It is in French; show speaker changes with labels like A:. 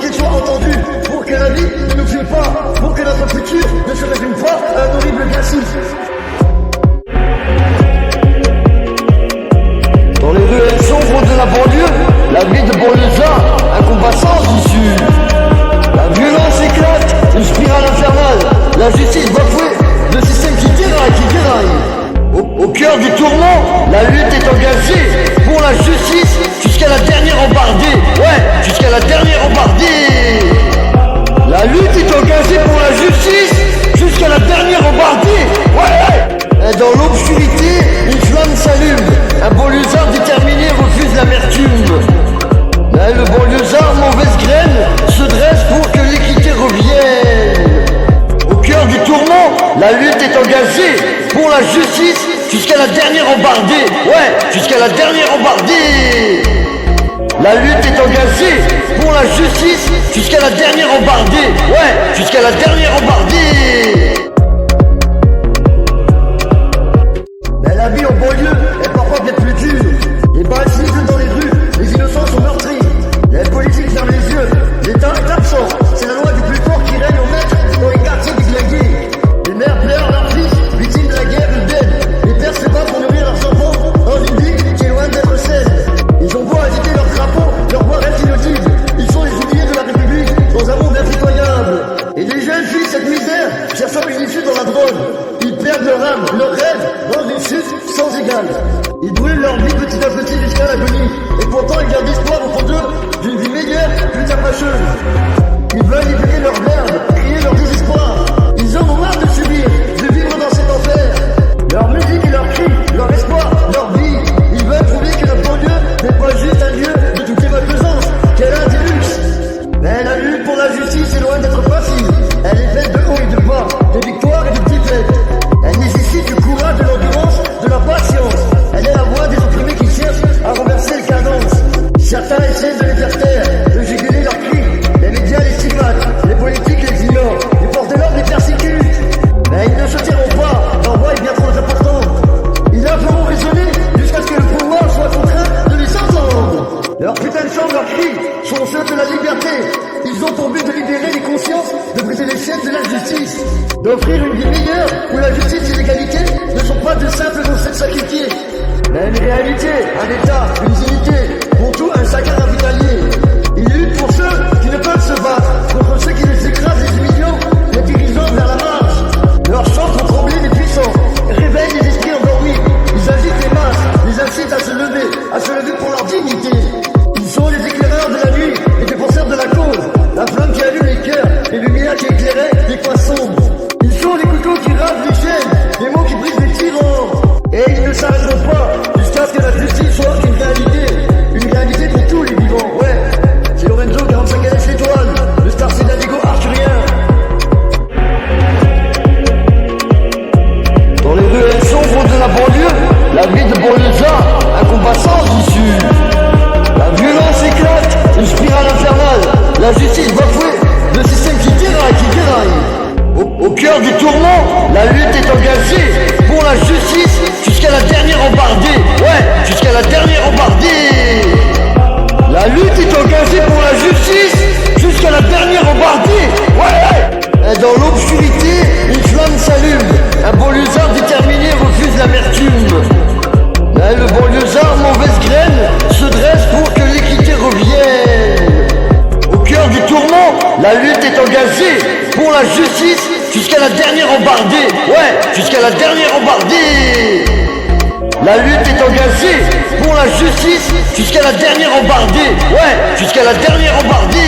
A: qu'il soit entendu, pour que la vie ne nous tue pas, pour que notre futur ne se résume pas à un horrible glacis. Dans les ruelles sombres de la banlieue, la vie de banlieusard, un combat sans issue. La violence éclate, une spirale infernale, la justice bafouée, le système qui déraille. Au cœur du tourment, la lutte est engagée pour la justice jusqu'à la dernière embardée. Ouais, jusqu'à la dernière embardée. La lutte est engagée pour la justice jusqu'à la dernière embardée. Ouais. Et dans l'obscurité, une flamme s'allume. Un banlieusard déterminé refuse l'amertume. Mais le banlieusard, mauvaise graine, se dresse pour que l'équité revienne. Au cœur du tourment, la lutte est engagée pour la justice jusqu'à la dernière embardée. Ouais, jusqu'à la dernière embardée. La lutte est engagée pour la justice jusqu'à la dernière embardée. Ouais, jusqu'à la dernière embardée. Mais la vie en banlieue est parfois bien plus dure. Les balles sifflent dans les rues, les innocents sont meurtris. Les politiques ferment les yeux, l'État est absent. C'est la loi du plus fort qui règne au maître dans les quartiers déglingués. Les mères pleurent leurs fils, victimes de la guerre urbaine. Les pères se battent pour nourrir leurs enfants dans une vie qui est loin d'être saine. Ils ont beau agiter leur drapeau, leur voix reste inaudible. Ils sont les oubliés de la République dans un monde impitoyable. Et les jeunes fuient cette misère, cherchant une issue dans la drogue. Ils perdent leur âme, leur rêve dans une chute sans égale. Ils brûlent leur vie petit à petit jusqu'à l'agonie. Et pourtant ils gardent espoir au fond d'eux d'une vie meilleure, plus fâcheuse. Ils veulent libérer leur verbe, crier leur désespoir. Ils en ont marre de subir, de vivre dans cet enfer. Leur musique et leurs cris, leur espoir, leur vie. Ils veulent prouver que la banlieue n'est pas juste un lieu de toute malfaisance, qu'elle a des luxes. Mais la lutte pour la justice est loin d'être facile. Elle est faite de haut et de bas, de victoires et de défaites. Elle nécessite du courage, de l'endurance, de la patience. Elle est la voix des opprimés qui cherchent à renverser le cadence. Certains essaient de les faire taire, de juguler leurs cris. Les médias les stigmatent, les politiques les ignorent, les forces de l'ordre les persécutent. Mais ils ne se tairont pas, leur voix est bien trop importante. Ils leur feront raisonner jusqu'à ce que le pouvoir soit contraint de les entendre. Leurs putains de chants, leurs cris sont ceux de la liberté. Ils ont pour but de libérer les consciences, de briser les chaînes de l'injustice, d'offrir une vie meilleure où la justice et l'égalité ne sont pas de simples concepts sacrifiés, mais une réalité, un état, une unité, pour tout un chacun ravitaillé. Ils luttent pour ceux qui ne peuvent se battre, contre ceux qui les écrasent, les humiliants, les dirigeants vers la marche. Leurs chants font trembler les puissants, réveillent les esprits endormis. Ils agitent les masses, les incitent à se lever pour leur dignité. Ils sont les éclaireurs de la nuit, les défenseurs de la cause, la flamme qui allume les cœurs, les lumières qui éclairaient les coins sombres. Ils sont les couteaux qui rasent les chaînes, les mots qui brisent les tyrans. Et ils ne s'arrêteront pas jusqu'à ce que la justice soit une réalité pour tous les vivants. Ouais, c'est Lorenzo 45 LS l'étoile, le star c'est Davigo arthurien. Dans les ruelles sombres de la banlieue, la vie de banlieusard, un combat sans issue. La violence éclate, une spirale infernale, la justice bafouée, le système qui déraille. Au cœur du tourment, la lutte est engagée pour la justice jusqu'à la dernière embardée. Ouais, jusqu'à la dernière embardée. La lutte est engagée pour la justice jusqu'à la dernière embardée. Ouais. Et dans l'obscurité, une flamme s'allume. Un banlieusard déterminé refuse l'amertume. Mais le banlieusard, mauvaise graine, se dresse pour que l'équité revienne. Au cœur du tourment, la lutte est engagée pour la justice jusqu'à la dernière embardée. Ouais, jusqu'à la dernière embardée. La lutte est engagée pour la justice jusqu'à la dernière embardée. Ouais, jusqu'à la dernière embardée.